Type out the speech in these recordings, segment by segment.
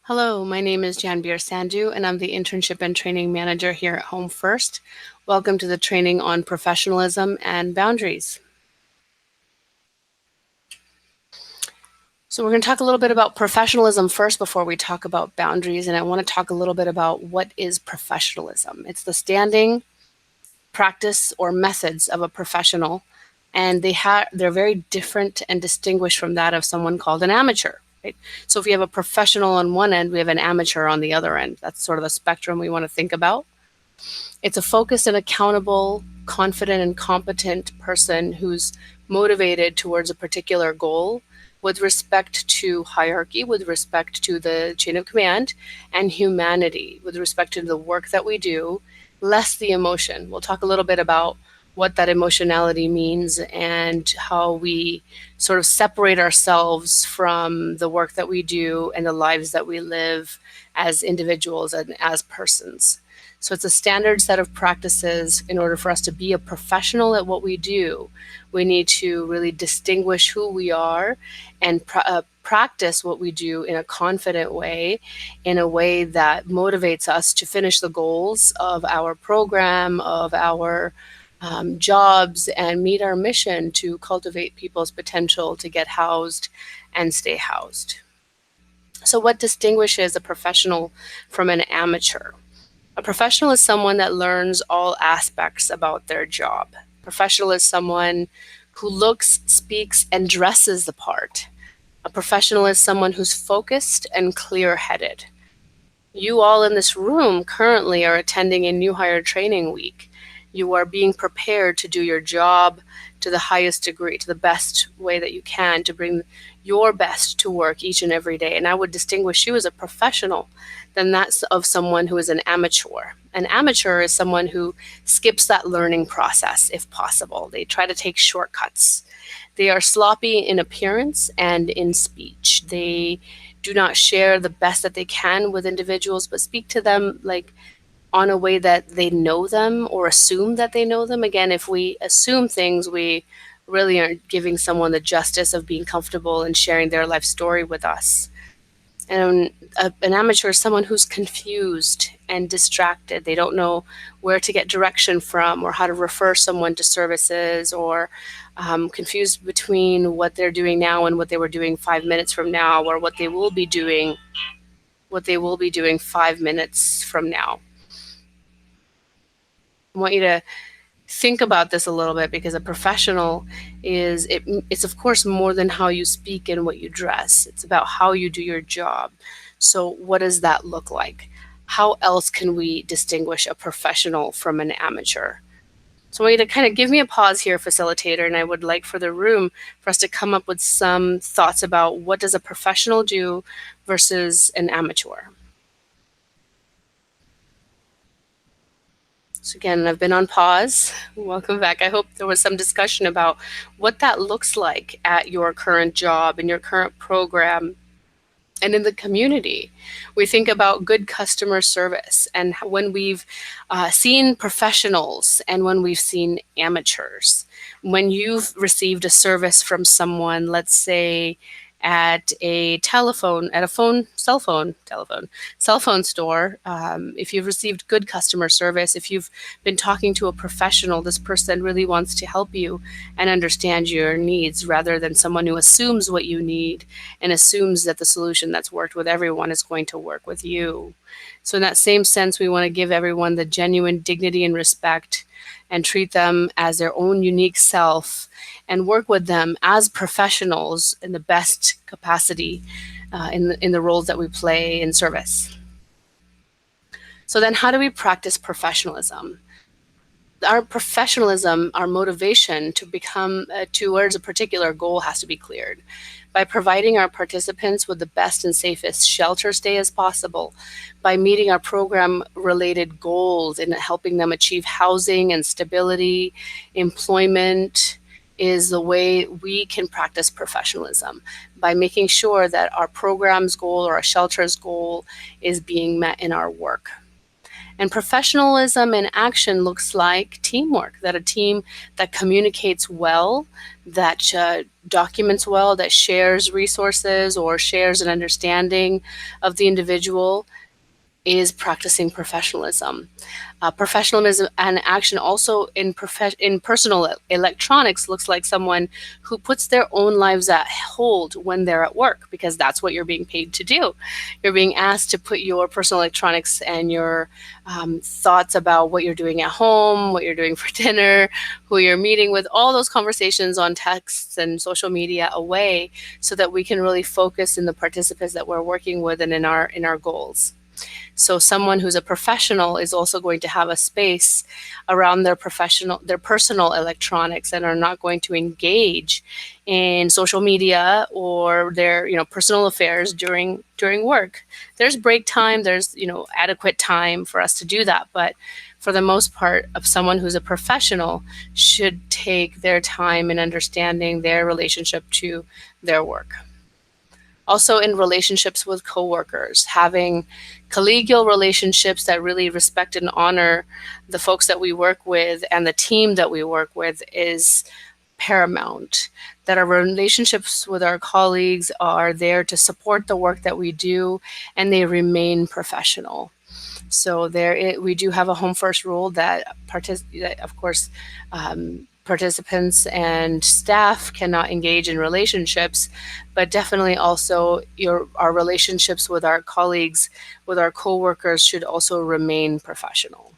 Hello, my name is Janbir Sandhu, and I'm the Internship and Training Manager here at HomeFirst. Welcome to the training on professionalism and boundaries. So we're going to talk a little bit about professionalism first before we talk about boundaries, and I want to talk a little bit about what is professionalism. It's the standing, practice, or methods of a professional, and they're very different and distinguished from that of someone called an amateur. Right? So if you have a professional on one end, we have an amateur on the other end. That's sort of the spectrum we want to think about. It's a focused and accountable, confident and competent person who's motivated towards a particular goal with respect to hierarchy, with respect to the chain of command, and humanity, with respect to the work that we do, less the emotion. We'll talk a little bit about what that emotionality means and how we sort of separate ourselves from the work that we do and the lives that we live as individuals and as persons. So it's a standard set of practices. In order for us to be a professional at what we do, we need to really distinguish who we are and practice what we do in a confident way, in a way that motivates us to finish the goals of our program, of our jobs, and meet our mission to cultivate people's potential to get housed and stay housed. So what distinguishes a professional from an amateur? A professional is someone that learns all aspects about their job. A professional is someone who looks, speaks, and dresses the part. A professional is someone who's focused and clear-headed. You all in this room currently are attending a new hire training week. You are being prepared to do your job to the highest degree, to the best way that you can, to bring your best to work each and every day. And I would distinguish you as a professional than that of someone who is an amateur. An amateur is someone who skips that learning process if possible. They try to take shortcuts. They are sloppy in appearance and in speech. They do not share the best that they can with individuals, but speak to them like on a way that they know them or assume that they know them. Again, if we assume things, we really aren't giving someone the justice of being comfortable and sharing their life story with us. And an amateur is someone who's confused and distracted. They don't know where to get direction from or how to refer someone to services, or confused between what they're doing now and what they were doing 5 minutes from now, or what they will be doing 5 minutes from now. I want you to think about this a little bit, because a professional it's of course more than how you speak and what you dress. It's about how you do your job. So what does that look like? How else can we distinguish a professional from an amateur? So I want you to kind of give me a pause here, facilitator, and I would like for the room for us to come up with some thoughts about what does a professional do versus an amateur. So again, I've been on pause. Welcome back. I hope there was some discussion about what that looks like at your current job, in your current program, and in the community. We think about good customer service, and when we've seen professionals and when we've seen amateurs. When you've received a service from someone, let's say at a cell phone store, if you've received good customer service, if you've been talking to a professional, this person really wants to help you and understand your needs, rather than someone who assumes what you need and assumes that the solution that's worked with everyone is going to work with you. So in that same sense, we want to give everyone the genuine dignity and respect and treat them as their own unique self, and work with them as professionals in the best capacity in the roles that we play in service. So then how do we practice professionalism? Our professionalism, our motivation to become towards a particular goal has to be cleared. By providing our participants with the best and safest shelter stay as possible, by meeting our program-related goals and helping them achieve housing and stability, employment, is the way we can practice professionalism, by making sure that our program's goal or our shelter's goal is being met in our work. And professionalism in action looks like teamwork, that a team that communicates well, that documents well, that shares resources or shares an understanding of the individual is practicing professionalism. Professionalism and action also in personal electronics looks like someone who puts their own lives at hold when they're at work, because that's what you're being paid to do. You're being asked to put your personal electronics and your thoughts about what you're doing at home, what you're doing for dinner, who you're meeting with, all those conversations on texts and social media away, so that we can really focus in the participants that we're working with and in our goals. So someone who's a professional is also going to have a space around their personal electronics, and are not going to engage in social media or their personal affairs during work. There's break time, there's adequate time for us to do that, but for the most part, of someone who's a professional should take their time in understanding their relationship to their work. Also, in relationships with coworkers, having collegial relationships that really respect and honor the folks that we work with and the team that we work with is paramount. That our relationships with our colleagues are there to support the work that we do, and they remain professional. So we do have a HomeFirst rule that, of course, participants and staff cannot engage in relationships, but definitely also our relationships with our colleagues, with our coworkers, should also remain professional.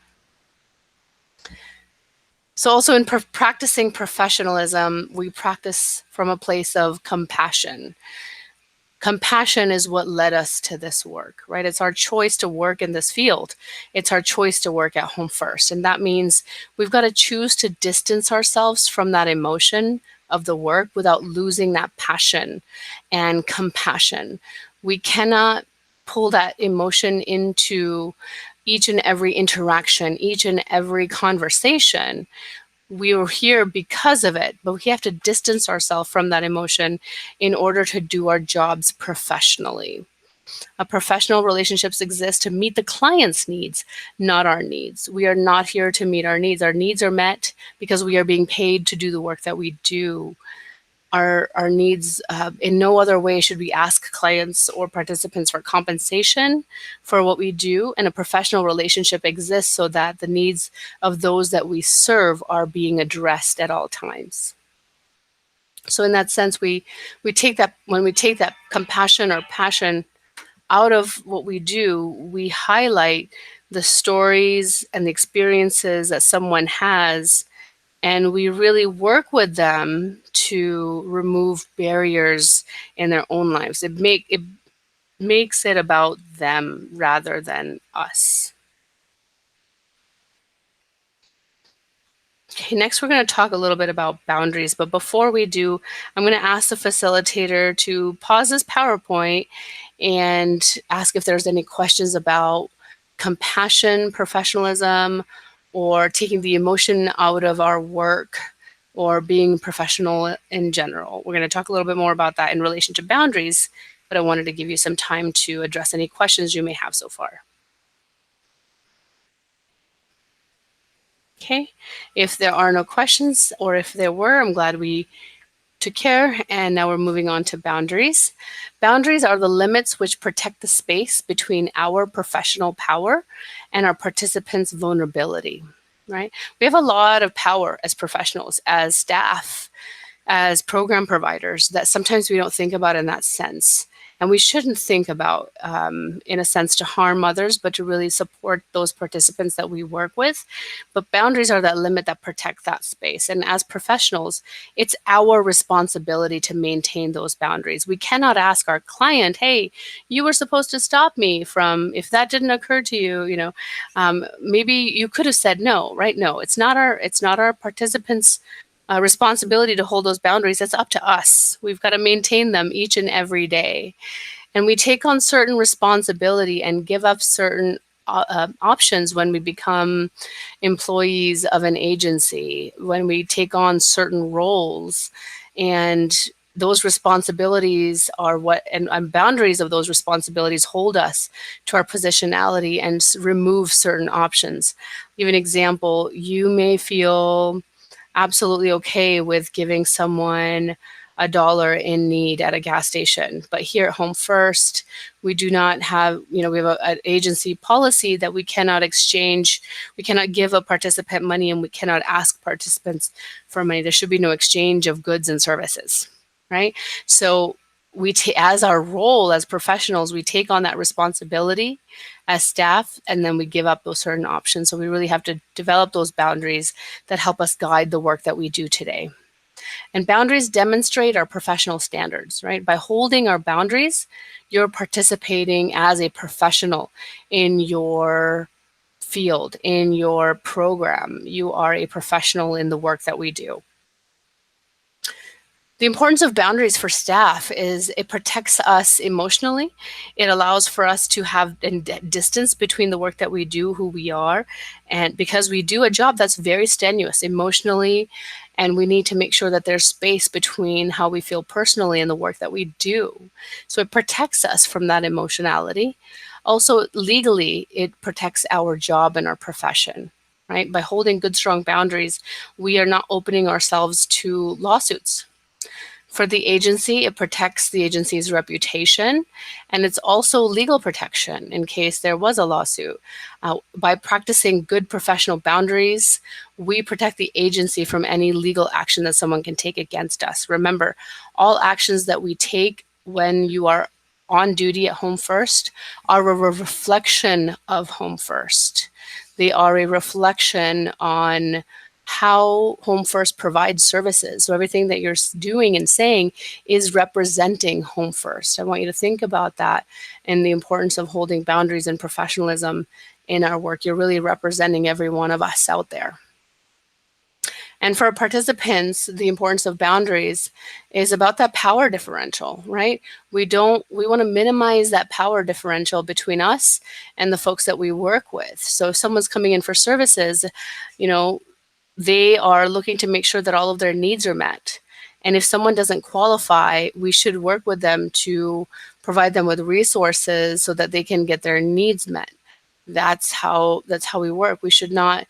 So also in practicing professionalism, we practice from a place of compassion. Compassion is what led us to this work, right? It's our choice to work in this field. It's our choice to work at HomeFirst. And that means we've got to choose to distance ourselves from that emotion of the work without losing that passion and compassion. We cannot pull that emotion into each and every interaction, each and every conversation. We were here because of it, but we have to distance ourselves from that emotion in order to do our jobs professionally. Professional relationships exist to meet the client's needs, not our needs. We are not here to meet our needs. Our needs are met because we are being paid to do the work that we do. Our needs, in no other way should we ask clients or participants for compensation for what we do, and a professional relationship exists so that the needs of those that we serve are being addressed at all times. So in that sense, when we take that compassion or passion out of what we do, we highlight the stories and the experiences that someone has, and we really work with them to remove barriers in their own lives. It makes it about them rather than us. Okay, next we're going to talk a little bit about boundaries, but before we do, I'm going to ask the facilitator to pause this PowerPoint and ask if there's any questions about compassion, professionalism, or taking the emotion out of our work, or being professional in general. We're going to talk a little bit more about that in relation to boundaries, but I wanted to give you some time to address any questions you may have so far. Okay, if there are no questions, or if there were, I'm glad we took care, and now we're moving on to boundaries. Boundaries are the limits which protect the space between our professional power and our participants' vulnerability, right? We have a lot of power as professionals, as staff, as program providers, that sometimes we don't think about in that sense. And we shouldn't think about, in a sense, to harm others, but to really support those participants that we work with. But boundaries are that limit that protect that space. And as professionals, it's our responsibility to maintain those boundaries. We cannot ask our client, hey, you were supposed to stop me from, if that didn't occur to you, maybe you could have said no, right? No, it's not our participants' responsibility to hold those boundaries. That's up to us. We've got to maintain them each and every day. And we take on certain responsibility and give up certain options when we become employees of an agency, when we take on certain roles. And those responsibilities are what, and boundaries of those responsibilities hold us to our positionality and remove certain options. I'll give an example. You may feel absolutely okay with giving someone $1 in need at a gas station. But here at HomeFirst, we do not have, we have an agency policy that we cannot exchange, we cannot give a participant money, and we cannot ask participants for money. There should be no exchange of goods and services, right? So as our role as professionals, we take on that responsibility as staff, and then we give up those certain options. So we really have to develop those boundaries that help us guide the work that we do today. And boundaries demonstrate our professional standards, right? By holding our boundaries, you're participating as a professional in your field, in your program. You are a professional in the work that we do. The importance of boundaries for staff is it protects us emotionally. It allows for us to have distance between the work that we do, who we are, and because we do a job that's very strenuous emotionally, and we need to make sure that there's space between how we feel personally and the work that we do. So it protects us from that emotionality. Also, legally, it protects our job and our profession, right? By holding good, strong boundaries, we are not opening ourselves to lawsuits. For the agency, it protects the agency's reputation, and it's also legal protection in case there was a lawsuit. By practicing good professional boundaries, we protect the agency from any legal action that someone can take against us. Remember, all actions that we take when you are on duty at HomeFirst are a reflection of HomeFirst. They are a reflection on how HomeFirst provides services. So everything that you're doing and saying is representing HomeFirst. I want you to think about that and the importance of holding boundaries and professionalism in our work. You're really representing every one of us out there. And for participants, the importance of boundaries is about that power differential, right? We want to minimize that power differential between us and the folks that we work with. So if someone's coming in for services, they are looking to make sure that all of their needs are met. And if someone doesn't qualify, we should work with them to provide them with resources so that they can get their needs met. That's how we work. We should not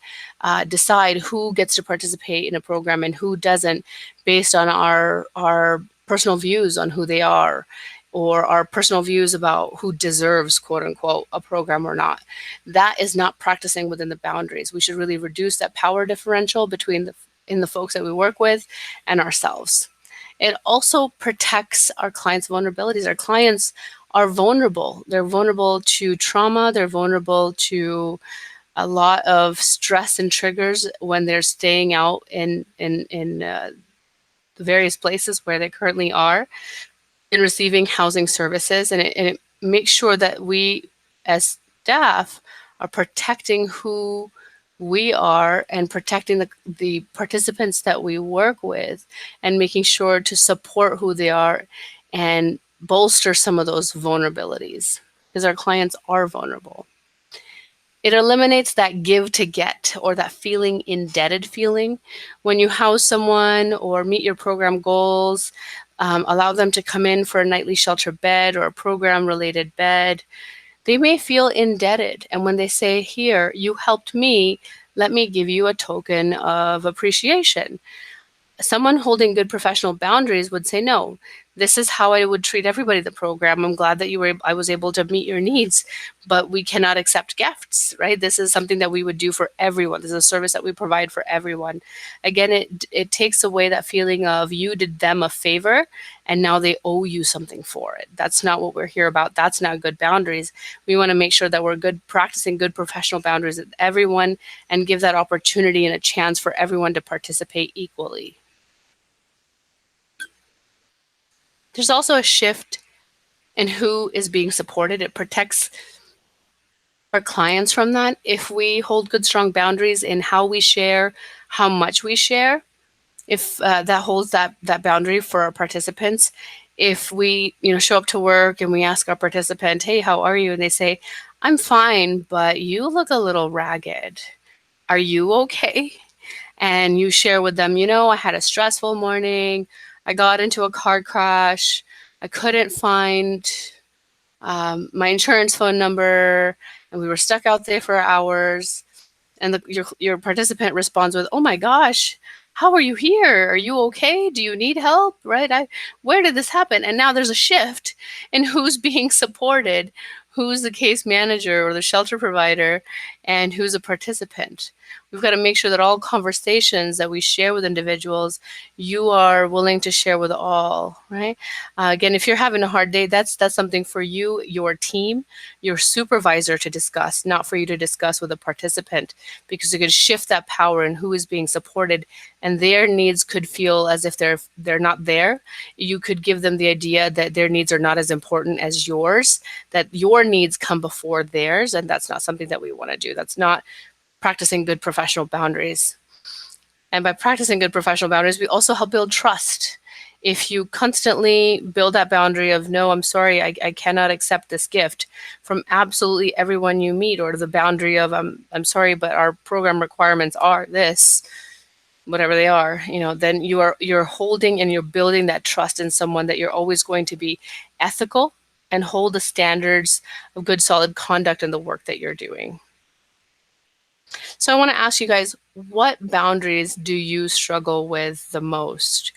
decide who gets to participate in a program and who doesn't based on our personal views on who they are, or our personal views about who deserves, quote unquote, a program or not. That is not practicing within the boundaries. We should really reduce that power differential between the folks that we work with and ourselves. It also protects our clients' vulnerabilities. Our clients are vulnerable. They're vulnerable to trauma. They're vulnerable to a lot of stress and triggers when they're staying out in the various places where they currently are in receiving housing services, and it makes sure that we as staff are protecting who we are and protecting the participants that we work with, and making sure to support who they are and bolster some of those vulnerabilities, because our clients are vulnerable. It eliminates that give to get, or that feeling indebted feeling. When you house someone or meet your program goals, allow them to come in for a nightly shelter bed or a program related bed, they may feel indebted. And when they say, here, you helped me, let me give you a token of appreciation. Someone holding good professional boundaries would say, no, this is how I would treat everybody in the program. I'm glad that I was able to meet your needs, but we cannot accept gifts, right? This is something that we would do for everyone. This is a service that we provide for everyone. Again, it takes away that feeling of you did them a favor and now they owe you something for it. That's not what we're here about. That's not good boundaries. We want to make sure that we're practicing good professional boundaries with everyone and give that opportunity and a chance for everyone to participate equally. There's also a shift in who is being supported. It protects our clients from that. If we hold good, strong boundaries in how we share, how much we share, if that holds that boundary for our participants, if we show up to work and we ask our participant, hey, how are you? And they say, I'm fine, but you look a little ragged. Are you okay? And you share with them, I had a stressful morning. I got into a car crash. I couldn't find my insurance phone number, and we were stuck out there for hours. And your participant responds with, "Oh my gosh, how are you here? Are you okay? Do you need help?" Right? Where did this happen? And now there's a shift in who's being supported, who's the case manager or the shelter provider, and who's a participant. We've got to make sure that all conversations that we share with individuals, you are willing to share with all, right? Again, if you're having a hard day, that's something for you, your team, your supervisor to discuss, not for you to discuss with a participant, because you could shift that power in who is being supported, and their needs could feel as if they're not there. You could give them the idea that their needs are not as important as yours, that your needs come before theirs, and that's not something that we want to do. That's not practicing good professional boundaries. And by practicing good professional boundaries, we also help build trust. If you constantly build that boundary of, no, I'm sorry, I cannot accept this gift from absolutely everyone you meet, or the boundary of, I'm sorry, but our program requirements are this, whatever they are, then you're holding and you're building that trust in someone that you're always going to be ethical and hold the standards of good, solid conduct in the work that you're doing. So I want to ask you guys, what boundaries do you struggle with the most?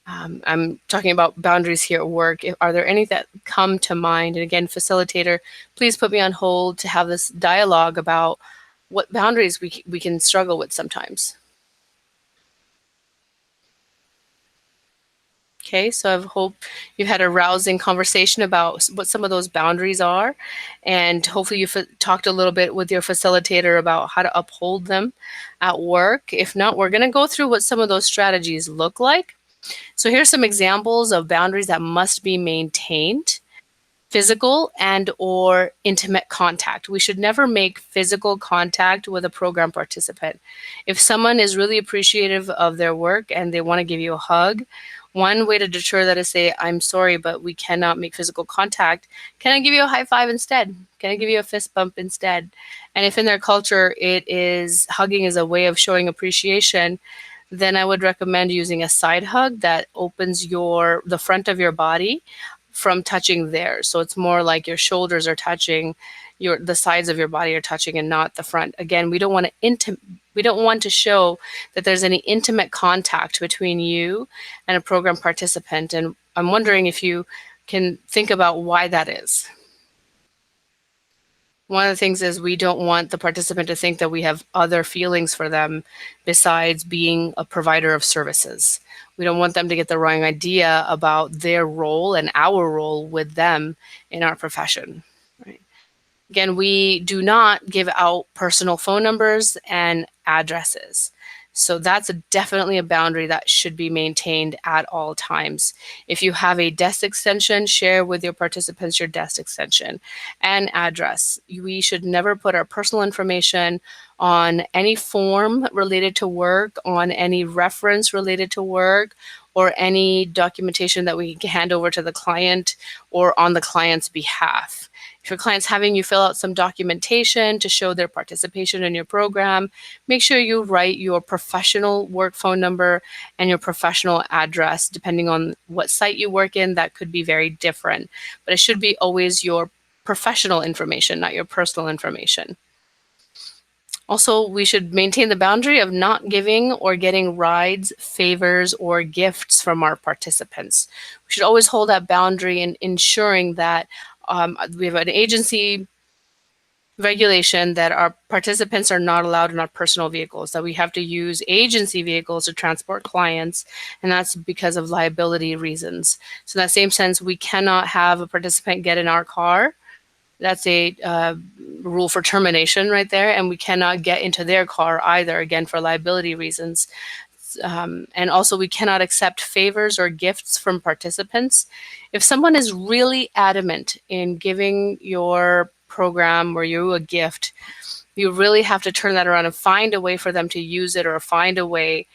I'm talking about boundaries here at work. Are there any that come to mind? And again, facilitator, please put me on hold to have this dialogue about what boundaries we can struggle with sometimes. Okay, so I hope you've had a rousing conversation about what some of those boundaries are, and hopefully you've talked a little bit with your facilitator about how to uphold them at work. If not, we're going to go through what some of those strategies look like. So here's some examples of boundaries that must be maintained. Physical and or intimate contact. We should never make physical contact with a program participant. If someone is really appreciative of their work and they want to give you a hug, one way to deter that is say, I'm sorry, but we cannot make physical contact. Can I give you a high five instead? Can I give you a fist bump instead? And if in their culture hugging is a way of showing appreciation, then I would recommend using a side hug that opens the front of your body from touching theirs. So it's more like your shoulders are touching, the sides of your body are touching, and not the front. Again, we don't want to show that there's any intimate contact between you and a program participant. And I'm wondering if you can think about why that is. One of the things is we don't want the participant to think that we have other feelings for them besides being a provider of services. We don't want them to get the wrong idea about their role and our role with them in our profession. Right? Again, we do not give out personal phone numbers and addresses. So that's definitely a boundary that should be maintained at all times. If you have a desk extension, share with your participants your desk extension and address. We should never put our personal information on any form related to work, on any reference related to work, or any documentation that we can hand over to the client or on the client's behalf. If your client's having you fill out some documentation to show their participation in your program, make sure you write your professional work phone number and your professional address. Depending on what site you work in, that could be very different. But it should be always your professional information, not your personal information. Also, we should maintain the boundary of not giving or getting rides, favors, or gifts from our participants. We should always hold that boundary in ensuring that we have an agency regulation that our participants are not allowed in our personal vehicles, that we have to use agency vehicles to transport clients, and that's because of liability reasons. So in that same sense, we cannot have a participant get in our car. That's a rule for termination right there, and we cannot get into their car either, again, for liability reasons. And also, we cannot accept favors or gifts from participants. If someone is really adamant in giving your program or you a gift, you really have to turn that around and find a way for them to use it, or find a way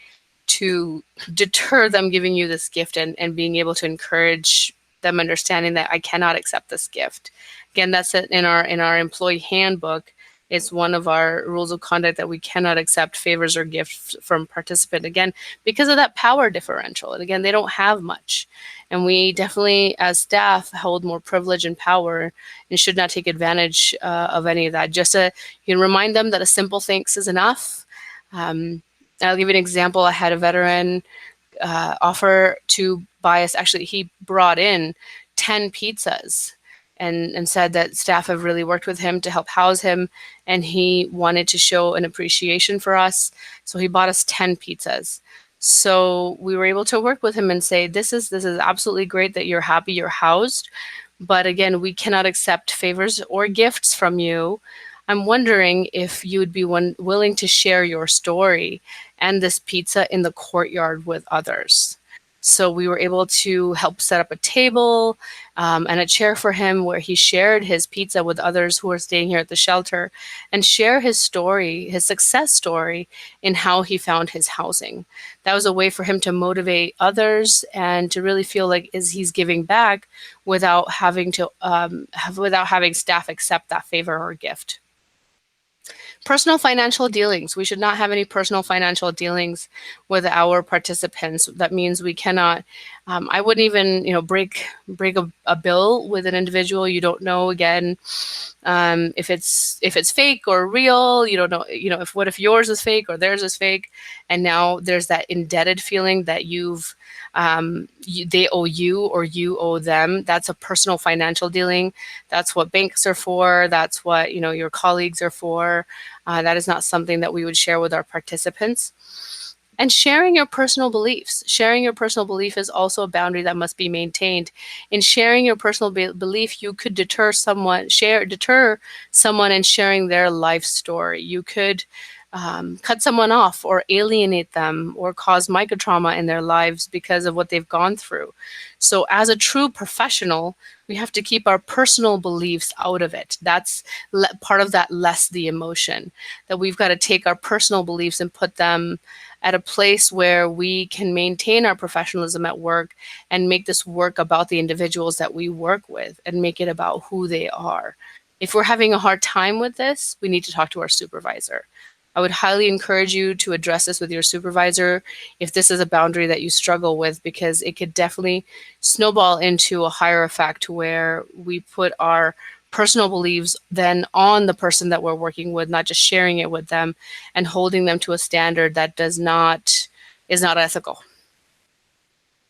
to deter them giving you this gift, and being able to encourage them understanding that I cannot accept this gift. Again, that's it in our employee handbook. It's one of our rules of conduct that we cannot accept favors or gifts from participant, again, because of that power differential. And again, they don't have much. And we definitely, as staff, hold more privilege and power and should not take advantage of any of that. Just you can remind them that a simple thanks is enough. I'll give you an example. I had a veteran offer to buy us. Actually, he brought in 10 pizzas and said that staff have really worked with him to help house him, and he wanted to show an appreciation for us. So he bought us 10 pizzas. So we were able to work with him and say, this is absolutely great that you're happy you're housed. But again, we cannot accept favors or gifts from you. I'm wondering if you would be willing to share your story and this pizza in the courtyard with others. So we were able to help set up a table and a chair for him where he shared his pizza with others who are staying here at the shelter and share his story, his success story in how he found his housing. That was a way for him to motivate others and to really feel like he's giving back without having to without having staff accept that favor or gift. Personal financial dealings. We should not have any personal financial dealings with our participants. That means we cannot, I wouldn't even, break a bill with an individual. You don't know, again, if it's fake or real. You don't know, what if yours is fake or theirs is fake. And now there's that indebted feeling that they owe you or you owe them. That's a personal financial dealing. That's what banks are for. That's what, your colleagues are for. That is not something that we would share with our participants. And sharing your personal beliefs. Sharing your personal belief is also a boundary that must be maintained. In sharing your personal belief, you could deter someone in sharing their life story. You could cut someone off or alienate them or cause microtrauma in their lives because of what they've gone through. So as a true professional, we have to keep our personal beliefs out of it. That's part of that less the emotion, that we've got to take our personal beliefs and put them at a place where we can maintain our professionalism at work and make this work about the individuals that we work with and make it about who they are. If we're having a hard time with this, we need to talk to our supervisor. I would highly encourage you to address this with your supervisor if this is a boundary that you struggle with, because it could definitely snowball into a higher effect where we put our personal beliefs then on the person that we're working with, not just sharing it with them and holding them to a standard that is not ethical.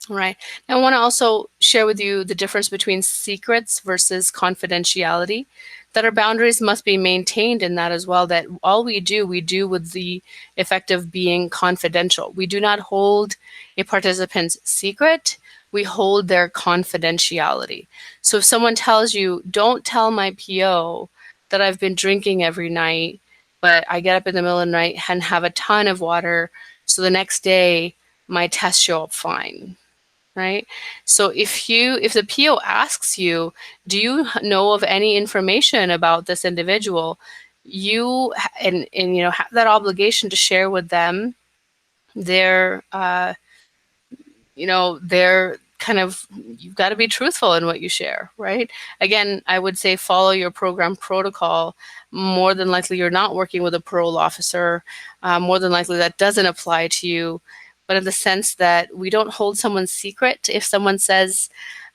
Right. Now, I want to also share with you the difference between secrets versus confidentiality, that our boundaries must be maintained in that as well, that all we do with the effect of being confidential. We do not hold a participant's secret, we hold their confidentiality. So if someone tells you, don't tell my PO that I've been drinking every night, but I get up in the middle of the night and have a ton of water, so the next day my tests show up fine. Right? So if the PO asks you, do you know of any information about this individual, you have that obligation to share with them their you've got to be truthful in what you share, right? Again, I would say follow your program protocol. More than likely, you're not working with a parole officer. More than likely, that doesn't apply to you. But in the sense that we don't hold someone's secret. If someone says,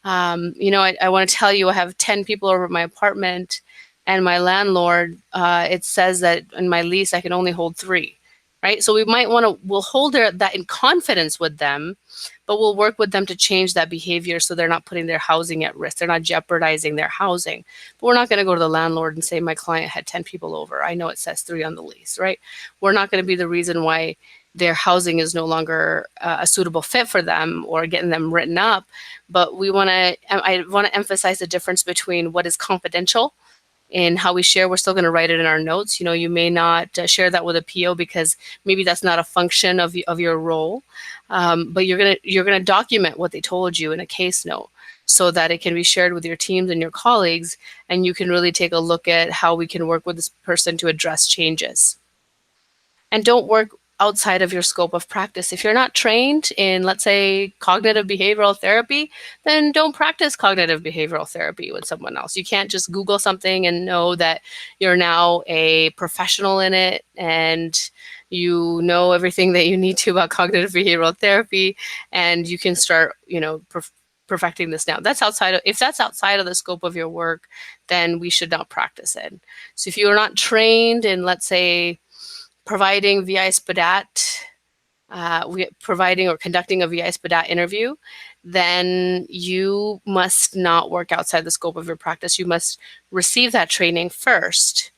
I want to tell you I have 10 people over at my apartment, and my landlord, it says that in my lease I can only hold 3. Right? So we'll hold that in confidence with them, but we'll work with them to change that behavior so they're not putting their housing at risk. They're not jeopardizing their housing. But we're not going to go to the landlord and say, my client had 10 people over. I know it says 3 on the lease, right? We're not going to be the reason why their housing is no longer a suitable fit for them or getting them written up. But I want to emphasize the difference between what is confidential and how we share. We're still going to write it in our notes. You may not share that with a PO because maybe that's not a function of your role, but you're gonna document what they told you in a case note so that it can be shared with your teams and your colleagues, and you can really take a look at how we can work with this person to address changes. And don't work outside of your scope of practice. If you're not trained in, let's say, cognitive behavioral therapy, then don't practice cognitive behavioral therapy with someone else. You can't just Google something and know that you're now a professional in it and you know everything that you need to about cognitive behavioral therapy, and you can start, perfecting this now. If that's outside of the scope of your work, then we should not practice it. So if you are not trained in, let's say, providing VI SPDAT, providing or conducting a VI SPDAT interview, then you must not work outside the scope of your practice. You must receive that training first,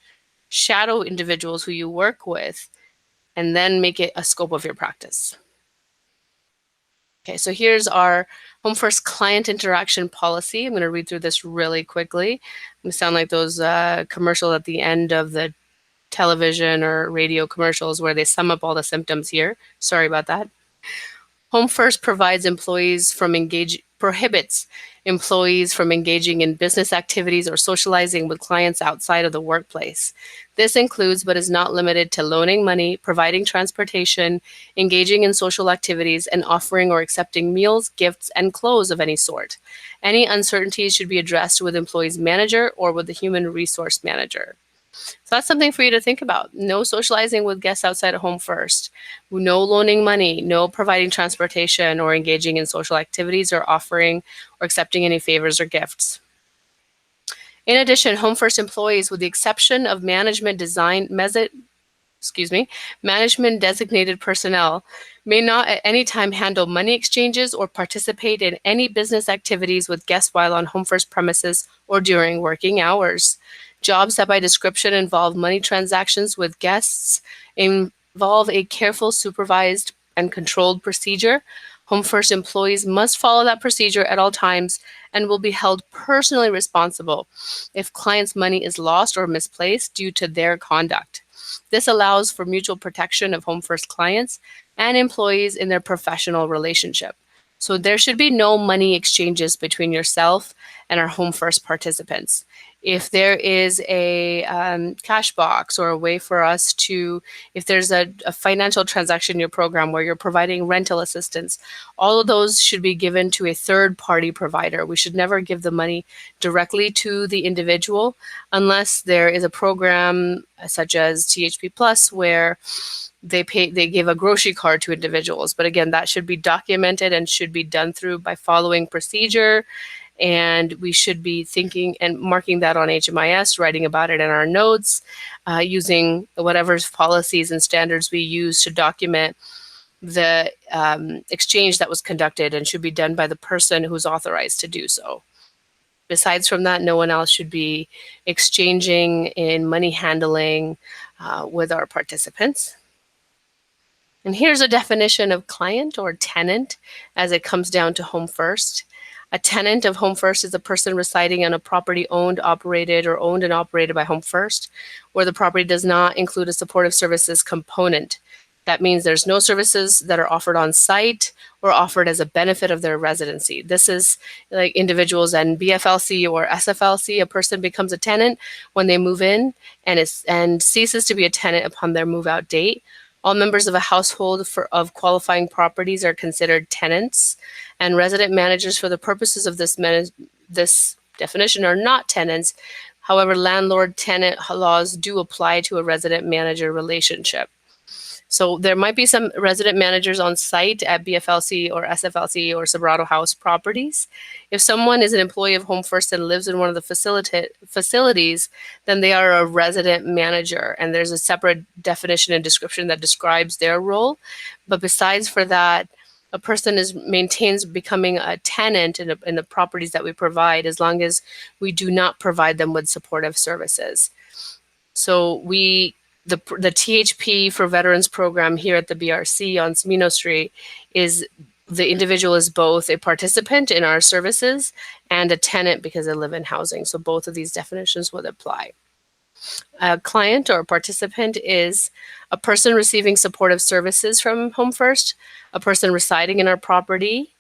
shadow individuals who you work with, and then make it a scope of your practice. Okay, so here's our HomeFirst client interaction policy. I'm going to read through this really quickly. I'm going to sound like those commercials at the end of the television or radio commercials where they sum up all the symptoms here. Sorry about that. HomeFirst prohibits employees from engaging in business activities or socializing with clients outside of the workplace. This includes, but is not limited to, loaning money, providing transportation, engaging in social activities, and offering or accepting meals, gifts, and clothes of any sort. Any uncertainties should be addressed with employee's manager or with the human resource manager. So that's something for you to think about. No socializing with guests outside of HomeFirst. No loaning money, no providing transportation or engaging in social activities or offering or accepting any favors or gifts. In addition, HomeFirst employees, with the exception of management designated personnel, may not at any time handle money exchanges or participate in any business activities with guests while on HomeFirst premises or during working hours. Jobs that by description involve money transactions with guests involve a careful, supervised, and controlled procedure. HomeFirst employees must follow that procedure at all times and will be held personally responsible if clients' money is lost or misplaced due to their conduct. This allows for mutual protection of HomeFirst clients and employees in their professional relationship. So there should be no money exchanges between yourself and our HomeFirst participants. If there is a cash box or a way for us to, if there's a financial transaction in your program where you're providing rental assistance, all of those should be given to a third-party provider. We should never give the money directly to the individual unless there is a program such as THP Plus where they give a grocery card to individuals. But again, that should be documented and should be done through by following procedure. And we should be thinking and marking that on HMIS, writing about it in our notes, using whatever policies and standards we use to document the exchange that was conducted, and should be done by the person who's authorized to do so. Besides from that, no one else should be exchanging in money handling with our participants. And here's a definition of client or tenant as it comes down to HomeFirst. A tenant of HomeFirst is a person residing on a property owned, operated, or owned and operated by HomeFirst, where the property does not include a supportive services component. That means there's no services that are offered on site or offered as a benefit of their residency. This is like individuals in BFLC or SFLC. A person becomes a tenant when they move in and ceases to be a tenant upon their move out date. All members of a household of qualifying properties are considered tenants, and resident managers for the purposes of this definition are not tenants. However, landlord-tenant laws do apply to a resident-manager relationship. So there might be some resident managers on site at BFLC or SFLC or Sobrato House properties. If someone is an employee of HomeFirst and lives in one of the facilities, then they are a resident manager, and there's a separate definition and description that describes their role. But besides for that, a person maintains becoming a tenant in the properties that we provide, as long as we do not provide them with supportive services. So the THP for Veterans program here at the BRC on Smino Street is the individual is both a participant in our services and a tenant because they live in housing. So both of these definitions would apply. A client or participant is a person receiving supportive services from HomeFirst, a person residing in our property,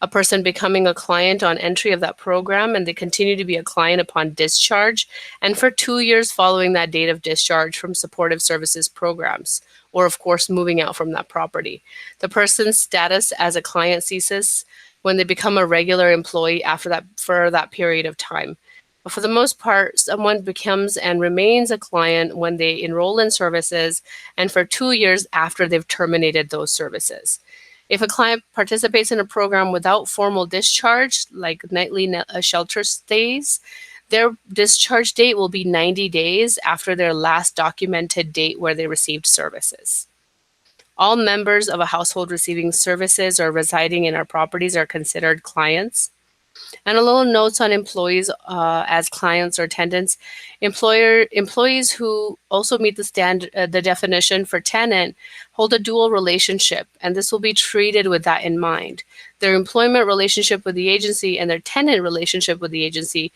a person becoming a client on entry of that program, and they continue to be a client upon discharge, and for 2 years following that date of discharge from supportive services programs, or of course moving out from that property. The person's status as a client ceases when they become a regular employee after that, for that period of time. But for the most part, someone becomes and remains a client when they enroll in services and for 2 years after they've terminated those services. If a client participates in a program without formal discharge, like nightly shelter stays, their discharge date will be 90 days after their last documented date where they received services. All members of a household receiving services or residing in our properties are considered clients. And a little notes on employees as clients or tenants. Employees who also meet the definition for tenant hold a dual relationship, and this will be treated with that in mind. Their employment relationship with the agency and their tenant relationship with the agency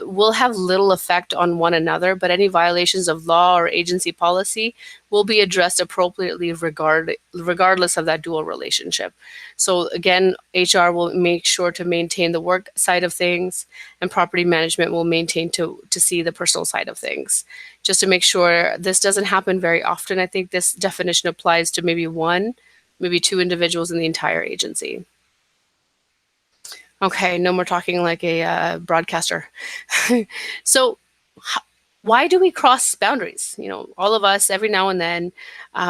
will have little effect on one another, but any violations of law or agency policy will be addressed appropriately regardless of that dual relationship. So again, HR will make sure to maintain the work side of things, and property management will maintain to see the personal side of things. Just to make sure this doesn't happen very often, I think this definition applies to maybe one, maybe two individuals in the entire agency. Okay, no more talking like a broadcaster. So why do we cross boundaries? You know, all of us, every now and then,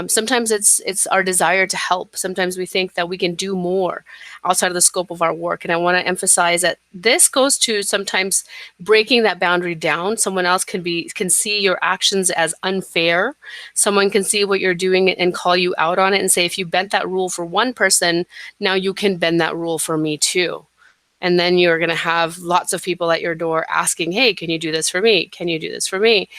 sometimes it's our desire to help. Sometimes we think that we can do more outside of the scope of our work. And I want to emphasize that this goes to sometimes breaking that boundary down. Someone else can see your actions as unfair. Someone can see what you're doing and call you out on it and say, if you bent that rule for one person, now you can bend that rule for me too. And then you're going to have lots of people at your door asking, hey, can you do this for me? Can you do this for me?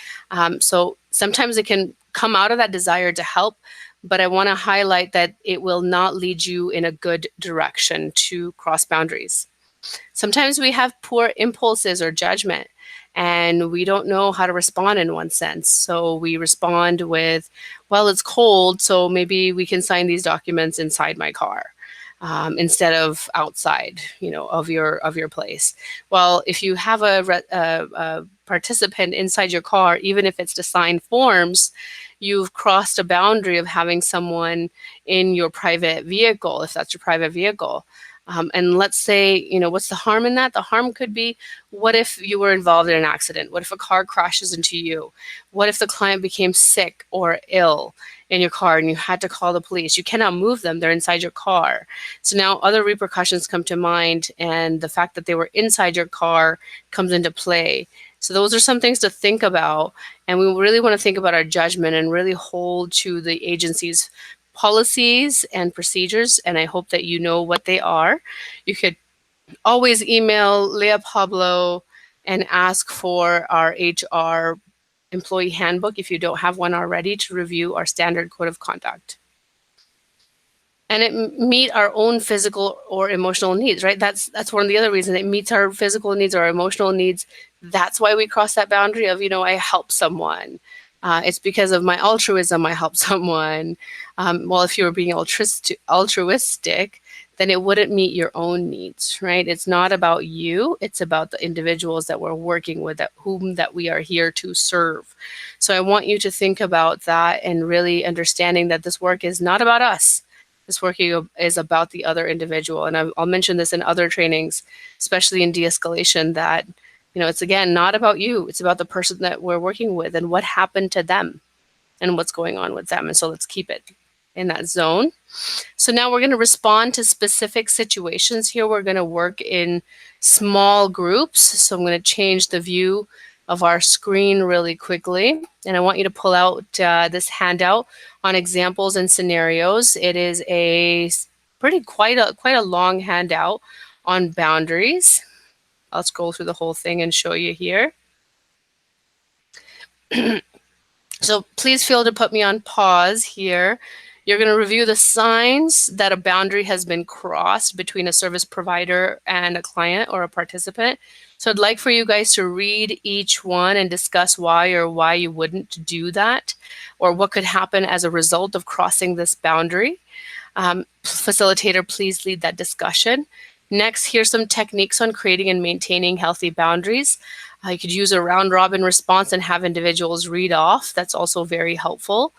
So sometimes it can come out of that desire to help, but I want to highlight that it will not lead you in a good direction to cross boundaries. Sometimes we have poor impulses or judgment, and we don't know how to respond in one sense. So we respond with, well, it's cold, so maybe we can sign these documents inside my car. Instead of outside, of your place. Well, if you have a participant inside your car, even if it's to sign forms, you've crossed a boundary of having someone in your private vehicle, if that's your private vehicle. And let's say, what's the harm in that? The harm could be, what if you were involved in an accident? What if a car crashes into you? What if the client became sick or ill in your car and you had to call the police? You cannot move them. They're inside your car. So now other repercussions come to mind, and the fact that they were inside your car comes into play. So those are some things to think about. And we really want to think about our judgment and really hold to the agency's policies and procedures, and I hope that you know what they are. You could always email Leah Pablo and ask for our HR employee handbook if you don't have one already, to review our standard code of conduct. And it meet our own physical or emotional needs, right? That's one of the other reasons. It meets our physical needs or our emotional needs. That's why we cross that boundary of, I help someone. It's because of my altruism I help someone. Well, if you were being altruistic, then it wouldn't meet your own needs, right? It's not about you. It's about the individuals that we're working with, whom we are here to serve. So I want you to think about that and really understanding that this work is not about us. This work is about the other individual. And I'll mention this in other trainings, especially in de-escalation, that it's, again, not about you. It's about the person that we're working with and what happened to them and what's going on with them. And so let's keep it in that zone. So now we're going to respond to specific situations here. We're going to work in small groups. So I'm going to change the view of our screen really quickly. And I want you to pull out this handout on examples and scenarios. It is quite a long handout on boundaries. I'll scroll through the whole thing and show you here. So please feel to put me on pause here. You're going to review the signs that a boundary has been crossed between a service provider and a client or a participant. So I'd like for you guys to read each one and discuss why you wouldn't do that, or what could happen as a result of crossing this boundary. Facilitator, please lead that discussion. Next, here's some techniques on creating and maintaining healthy boundaries. You could use a round robin response and have individuals read off. That's also very helpful.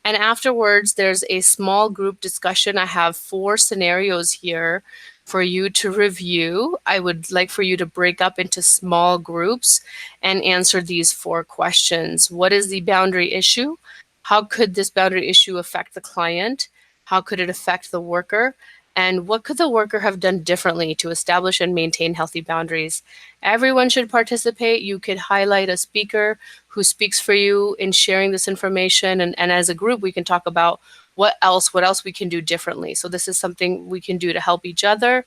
And afterwards, there's a small group discussion. I have 4 scenarios here for you to review. I would like for you to break up into small groups and answer these 4 questions. What is the boundary issue? How could this boundary issue affect the client? How could it affect the worker? And what could the worker have done differently to establish and maintain healthy boundaries? Everyone should participate. You could highlight a speaker who speaks for you in sharing this information. And as a group, we can talk about what else we can do differently. So this is something we can do to help each other.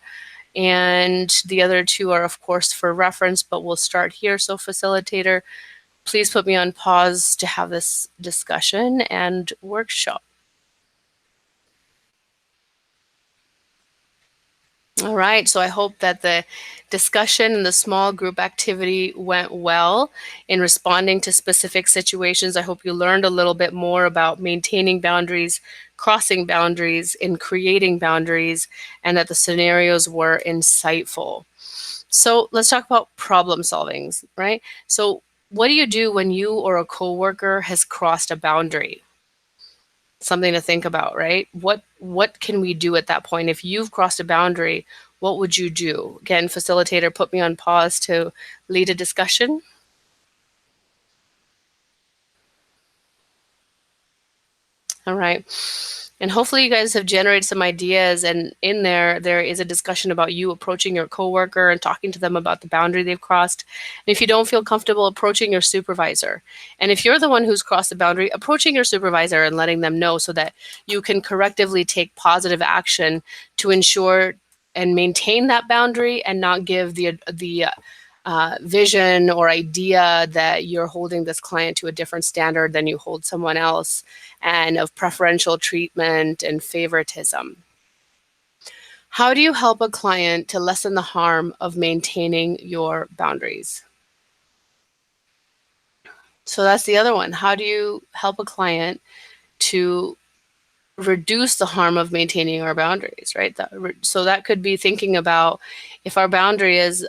And the other 2 are, of course, for reference, but we'll start here. So facilitator, please put me on pause to have this discussion and workshop. All right, so I hope that the discussion and the small group activity went well in responding to specific situations. I hope you learned a little bit more about maintaining boundaries, crossing boundaries, and creating boundaries, and that the scenarios were insightful. So let's talk about problem solving, right? So what do you do when you or a coworker has crossed a boundary? Something to think about, right? What can we do at that point? If you've crossed a boundary, what would you do? Again, facilitator, put me on pause to lead a discussion. All right. And hopefully you guys have generated some ideas, and in there is a discussion about you approaching your coworker and talking to them about the boundary they've crossed. And if you don't feel comfortable, approaching your supervisor. And if you're the one who's crossed the boundary, approaching your supervisor and letting them know so that you can correctively take positive action to ensure and maintain that boundary and not give the vision or idea that you're holding this client to a different standard than you hold someone else, and of preferential treatment and favoritism. How do you help a client to lessen the harm of maintaining your boundaries? So that's the other one. How do you help a client to reduce the harm of maintaining our boundaries, right? So that could be thinking about if our boundary is,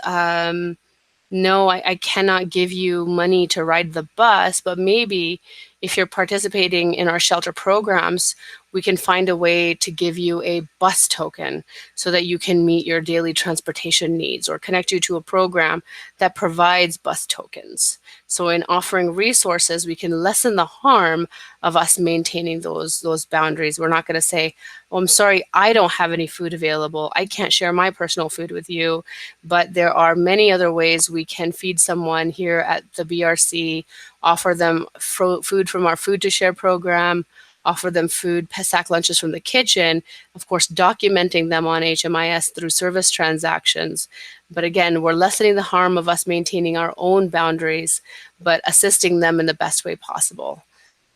no, I cannot give you money to ride the bus, but maybe if you're participating in our shelter programs, we can find a way to give you a bus token so that you can meet your daily transportation needs, or connect you to a program that provides bus tokens. So in offering resources, we can lessen the harm of us maintaining those boundaries. We're not going to say, oh, I'm sorry, I don't have any food available. I can't share my personal food with you. But there are many other ways we can feed someone here at the BRC, offer them food from our Food to Share program, offer them food, sack lunches from the kitchen, of course, documenting them on HMIS through service transactions. But again, we're lessening the harm of us maintaining our own boundaries, but assisting them in the best way possible.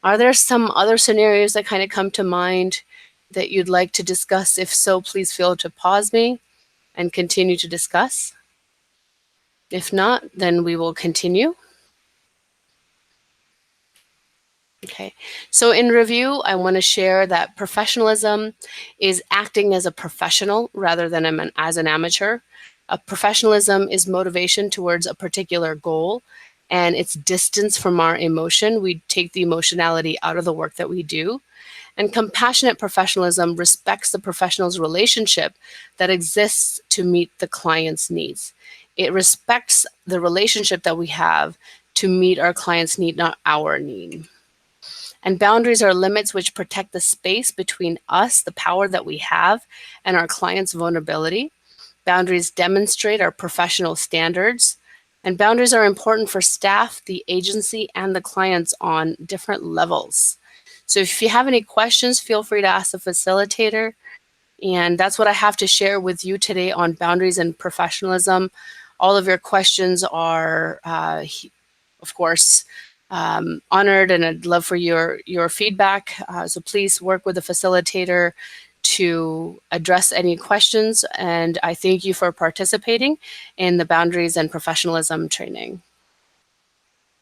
Are there some other scenarios that kind of come to mind that you'd like to discuss? If so, please feel to pause me and continue to discuss. If not, then we will continue. Okay, so in review, I want to share that professionalism is acting as a professional rather than as an amateur. Professionalism is motivation towards a particular goal, and it's distance from our emotion. We take the emotionality out of the work that we do. And compassionate professionalism respects the professional's relationship that exists to meet the client's needs. It respects the relationship that we have to meet our client's need, not our need. And boundaries are limits which protect the space between us, the power that we have, and our client's vulnerability. Boundaries demonstrate our professional standards. And boundaries are important for staff, the agency, and the clients on different levels. So if you have any questions, feel free to ask the facilitator. And that's what I have to share with you today on boundaries and professionalism. All of your questions are, of course, honored, and I'd love for your feedback. So please work with the facilitator to address any questions. And I thank you for participating in the boundaries and professionalism training.